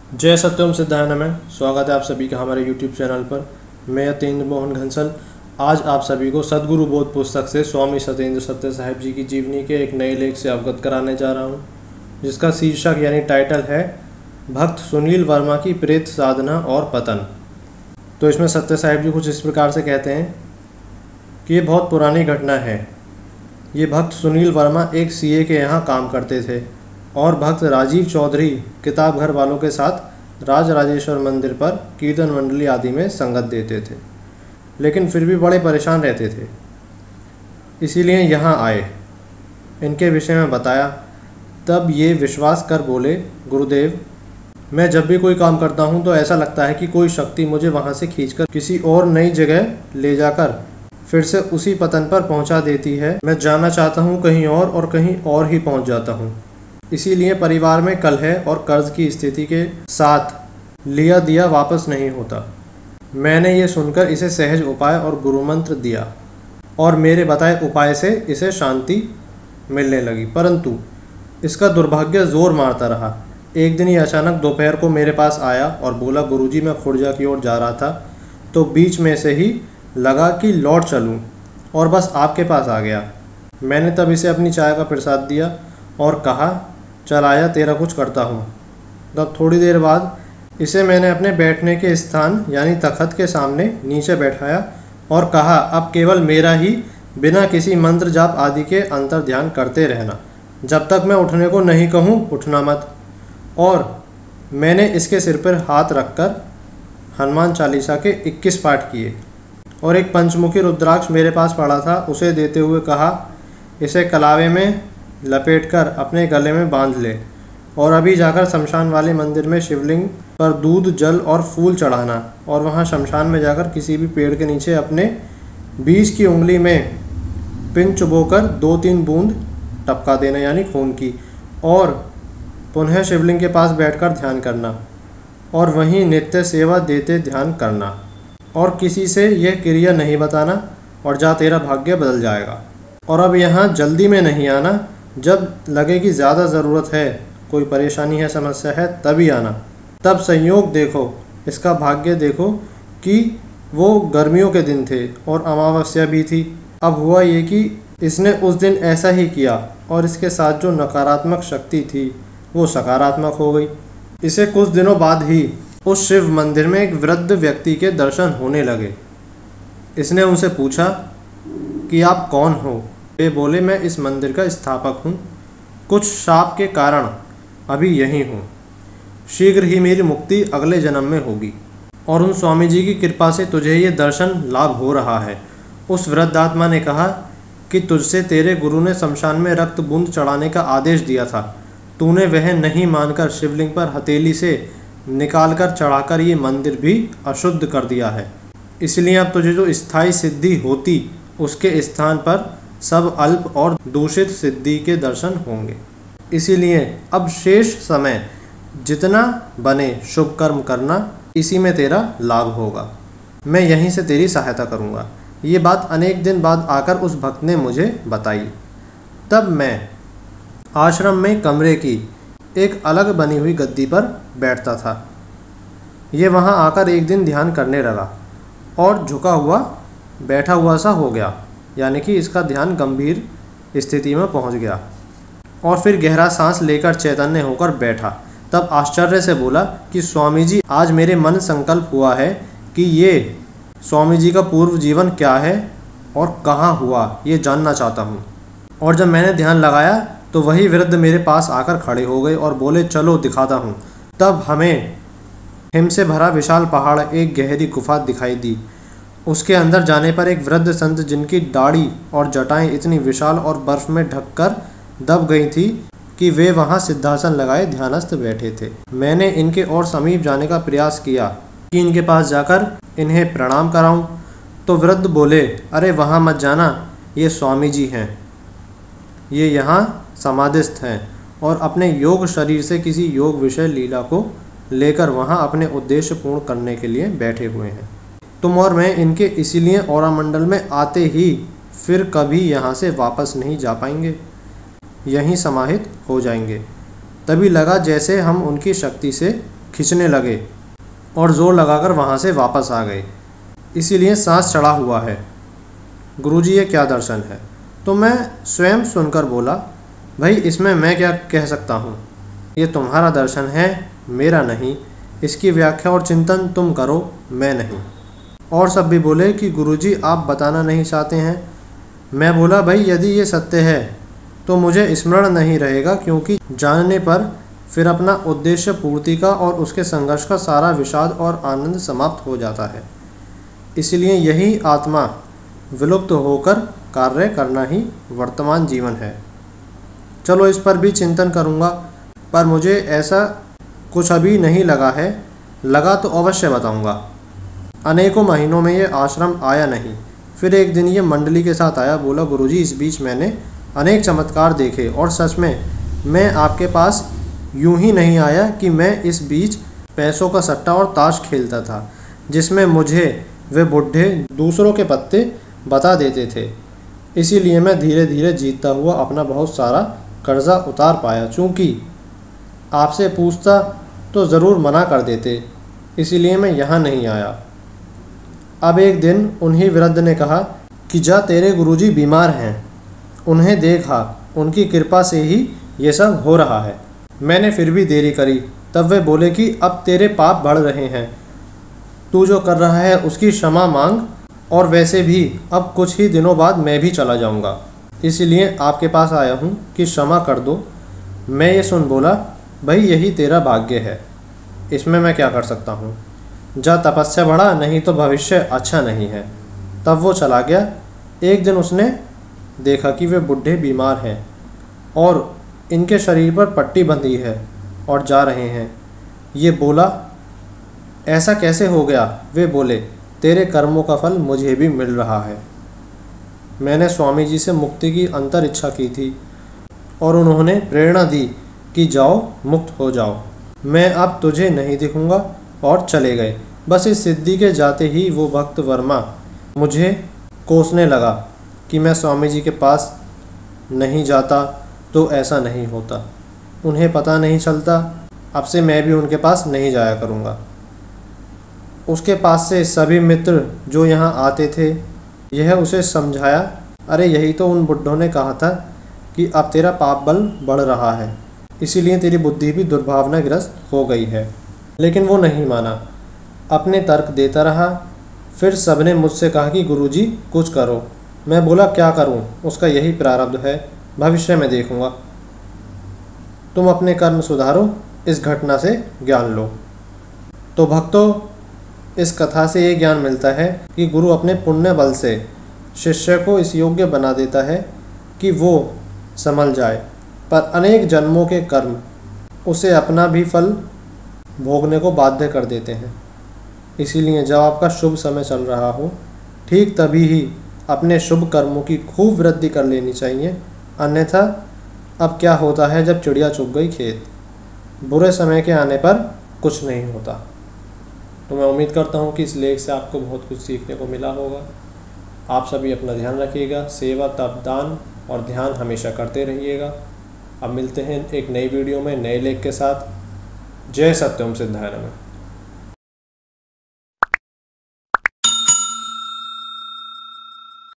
जय सत्यम सिद्धाय नमः। स्वागत है आप सभी का हमारे YouTube चैनल पर। मैं यतीन्द्र मोहन घंसल आज आप सभी को सद्गुरु बोध पुस्तक से स्वामी सत्येंद्र सत्य साहिब जी की जीवनी के एक नए लेख से अवगत कराने जा रहा हूँ, जिसका शीर्षक यानी टाइटल है भक्त सुनील वर्मा की प्रेत साधना और पतन। तो इसमें सत्य साहिब जी कुछ इस प्रकार से कहते हैं कि ये बहुत पुरानी घटना है। ये भक्त सुनील वर्मा एक सीए के यहाँ काम करते थे और भक्त राजीव चौधरी किताब घर वालों के साथ राज राजेश्वर मंदिर पर कीर्तन मंडली आदि में संगत देते थे, लेकिन फिर भी बड़े परेशान रहते थे, इसीलिए यहाँ आए। इनके विषय में बताया, तब ये विश्वास कर बोले, गुरुदेव, मैं जब भी कोई काम करता हूँ तो ऐसा लगता है कि कोई शक्ति मुझे वहाँ से खींचकर किसी और नई जगह ले जाकर फिर से उसी पतन पर पहुँचा देती है। मैं जाना चाहता हूँ कहीं और कहीं और ही पहुँच जाता हूँ। इसीलिए परिवार में कलह और कर्ज की स्थिति के साथ लिया दिया वापस नहीं होता। मैंने ये सुनकर इसे सहज उपाय और गुरु मंत्र दिया और मेरे बताए उपाय से इसे शांति मिलने लगी, परंतु इसका दुर्भाग्य जोर मारता रहा। एक दिन ये अचानक दोपहर को मेरे पास आया और बोला, गुरुजी, मैं खुर्जा की ओर जा रहा था तो बीच में से ही लगा कि लौट चलूं और बस आपके पास आ गया। मैंने तब इसे अपनी चाय का प्रसाद दिया और कहा, चल आया, तेरा कुछ करता हूँ। तब थोड़ी देर बाद इसे मैंने अपने बैठने के स्थान यानी तखत के सामने नीचे बैठाया और कहा, अब केवल मेरा ही बिना किसी मंत्र जाप आदि के अंतर ध्यान करते रहना। जब तक मैं उठने को नहीं कहूँ उठना मत। और मैंने इसके सिर पर हाथ रखकर हनुमान चालीसा के 21 पाठ किए और एक पंचमुखी रुद्राक्ष मेरे पास पड़ा था, उसे देते हुए कहा, इसे कलावे में लपेटकर अपने गले में बांध ले और अभी जाकर शमशान वाले मंदिर में शिवलिंग पर दूध, जल और फूल चढ़ाना और वहाँ शमशान में जाकर किसी भी पेड़ के नीचे अपने बीच की उंगली में पिन चुभोकर 2-3 बूंद टपका देना यानी खून की, और पुनः शिवलिंग के पास बैठकर ध्यान करना और वहीं नित्य सेवा देते ध्यान करना और किसी से यह क्रिया नहीं बताना और जा तेरा भाग्य बदल जाएगा। और अब यहाँ जल्दी में नहीं आना, जब लगे कि ज़्यादा ज़रूरत है, कोई परेशानी है, समस्या है, तभी आना। तब संयोग देखो, इसका भाग्य देखो कि वो गर्मियों के दिन थे और अमावस्या भी थी। अब हुआ ये कि इसने उस दिन ऐसा ही किया और इसके साथ जो नकारात्मक शक्ति थी वो सकारात्मक हो गई। इसे कुछ दिनों बाद ही उस शिव मंदिर में एक वृद्ध व्यक्ति के दर्शन होने लगे। इसने उनसे पूछा कि आप कौन हो? वे बोले, मैं इस मंदिर का स्थापक हूँ, कुछ शाप के कारण अभी यहीं हूँ। शीघ्र ही मेरी मुक्ति अगले जन्म में होगी और उन स्वामी जी की कृपा से तुझे ये दर्शन लाभ हो रहा है। उस वृद्धात्मा ने कहा कि तुझसे तेरे गुरु ने शमशान में रक्त बूंद चढ़ाने का आदेश दिया था, तूने वह नहीं मानकर शिवलिंग पर हथेली से निकालकर चढ़ाकर ये मंदिर भी अशुद्ध कर दिया है। इसलिए अब तुझे जो स्थायी सिद्धि होती उसके स्थान पर सब अल्प और दूषित सिद्धि के दर्शन होंगे। इसीलिए अब शेष समय जितना बने शुभ कर्म करना, इसी में तेरा लाभ होगा। मैं यहीं से तेरी सहायता करूँगा। ये बात अनेक दिन बाद आकर उस भक्त ने मुझे बताई। तब मैं आश्रम में कमरे की एक अलग बनी हुई गद्दी पर बैठता था। ये वहाँ आकर एक दिन ध्यान करने लगा और झुका हुआ बैठा हुआ सा हो गया, यानी कि इसका ध्यान गंभीर स्थिति में पहुंच गया और फिर गहरा सांस लेकर चैतन्य होकर बैठा। तब आश्चर्य से बोला कि स्वामी जी, आज मेरे मन संकल्प हुआ है कि ये स्वामी जी का पूर्व जीवन क्या है और कहाँ हुआ, ये जानना चाहता हूँ। और जब मैंने ध्यान लगाया तो वही वृद्ध मेरे पास आकर खड़े हो गए और बोले, चलो दिखाता हूँ। तब हमें हिम से भरा विशाल पहाड़, एक गहरी गुफा दिखाई दी। उसके अंदर जाने पर एक वृद्ध संत, जिनकी दाढ़ी और जटाएं इतनी विशाल और बर्फ में ढककर दब गई थी कि वे वहां सिद्धासन लगाए ध्यानस्थ बैठे थे। मैंने इनके और समीप जाने का प्रयास किया कि इनके पास जाकर इन्हें प्रणाम कराऊं, तो वृद्ध बोले, अरे वहां मत जाना, ये स्वामी जी हैं, ये यहाँ समाधिस्थ हैं और अपने योग शरीर से किसी योग विषय लीला को लेकर वहाँ अपने उद्देश्य पूर्ण करने के लिए बैठे हुए हैं। तुम और मैं इनके इसीलिए औरा मंडल में आते ही फिर कभी यहाँ से वापस नहीं जा पाएंगे, यहीं समाहित हो जाएंगे। तभी लगा जैसे हम उनकी शक्ति से खींचने लगे और ज़ोर लगाकर वहाँ से वापस आ गए, इसीलिए सांस चढ़ा हुआ है। गुरुजी ये क्या दर्शन है? तो मैं स्वयं सुनकर बोला, भाई इसमें मैं क्या कह सकता हूँ, ये तुम्हारा दर्शन है, मेरा नहीं। इसकी व्याख्या और चिंतन तुम करो, मैं नहीं। और सब भी बोले कि गुरुजी आप बताना नहीं चाहते हैं। मैं बोला, भाई यदि ये सत्य है तो मुझे स्मरण नहीं रहेगा, क्योंकि जानने पर फिर अपना उद्देश्य पूर्ति का और उसके संघर्ष का सारा विषाद और आनंद समाप्त हो जाता है। इसलिए यही आत्मा विलुप्त होकर कार्य करना ही वर्तमान जीवन है। चलो इस पर भी चिंतन करूँगा, पर मुझे ऐसा कुछ अभी नहीं लगा है, लगा तो अवश्य बताऊँगा। अनेकों महीनों में ये आश्रम आया नहीं, फिर एक दिन ये मंडली के साथ आया। बोला, गुरुजी इस बीच मैंने अनेक चमत्कार देखे और सच में मैं आपके पास यूं ही नहीं आया कि मैं इस बीच पैसों का सट्टा और ताश खेलता था, जिसमें मुझे वे बुढ़े दूसरों के पत्ते बता देते थे। इसीलिए मैं धीरे धीरे जीतता हुआ अपना बहुत सारा कर्जा उतार पाया। चूँकि आपसे पूछता तो ज़रूर मना कर देते, इसीलिए मैं यहाँ नहीं आया। अब एक दिन उन्हीं वृद्ध ने कहा कि जा तेरे गुरुजी बीमार हैं, उन्हें देखा, उनकी कृपा से ही ये सब हो रहा है। मैंने फिर भी देरी करी, तब वे बोले कि अब तेरे पाप बढ़ रहे हैं, तू जो कर रहा है उसकी क्षमा मांग, और वैसे भी अब कुछ ही दिनों बाद मैं भी चला जाऊंगा, इसीलिए आपके पास आया हूँ कि क्षमा कर दो। मैं ये सुन बोला, भाई यही तेरा भाग्य है, इसमें मैं क्या कर सकता हूँ। जा तपस्या बढ़ा, नहीं तो भविष्य अच्छा नहीं है। तब वो चला गया। एक दिन उसने देखा कि वे बुढ़े बीमार हैं और इनके शरीर पर पट्टी बंधी है और जा रहे हैं। ये बोला, ऐसा कैसे हो गया? वे बोले, तेरे कर्मों का फल मुझे भी मिल रहा है। मैंने स्वामी जी से मुक्ति की अंतर इच्छा की थी और उन्होंने प्रेरणा दी कि जाओ मुक्त हो जाओ, मैं अब तुझे नहीं दिखूंगा, और चले गए। बस इस सिद्धि के जाते ही वो भक्त वर्मा मुझे कोसने लगा कि मैं स्वामी जी के पास नहीं जाता तो ऐसा नहीं होता। उन्हें पता नहीं चलता, अब से मैं भी उनके पास नहीं जाया करूँगा। उसके पास से सभी मित्र जो यहाँ आते थे, यह उसे समझाया, अरे यही तो उन बुड्ढों ने कहा था कि अब तेरा पाप बल बढ़ रहा है, इसीलिए तेरी बुद्धि भी दुर्भावनाग्रस्त हो गई है। लेकिन वो नहीं माना, अपने तर्क देता रहा। फिर सबने मुझसे कहा कि गुरुजी कुछ करो। मैं बोला, क्या करूं? उसका यही प्रारब्ध है, भविष्य में देखूंगा। तुम अपने कर्म सुधारो, इस घटना से ज्ञान लो। तो भक्तों, इस कथा से ये ज्ञान मिलता है कि गुरु अपने पुण्य बल से शिष्य को इस योग्य बना देता है कि वो संभल जाए, पर अनेक जन्मों के कर्म उसे अपना भी फल भोगने को बाध्य कर देते हैं। इसीलिए जब आपका शुभ समय चल रहा हो, ठीक तभी ही अपने शुभ कर्मों की खूब वृद्धि कर लेनी चाहिए। अन्यथा अब क्या होता है, जब चिड़िया चुग गई खेत, बुरे समय के आने पर कुछ नहीं होता। तो मैं उम्मीद करता हूँ कि इस लेख से आपको बहुत कुछ सीखने को मिला होगा। आप सभी अपना ध्यान रखिएगा, सेवा तप दान और ध्यान हमेशा करते रहिएगा। अब मिलते हैं एक नई वीडियो में नए लेख के साथ। जय सत्यम सिद्धाय नमः।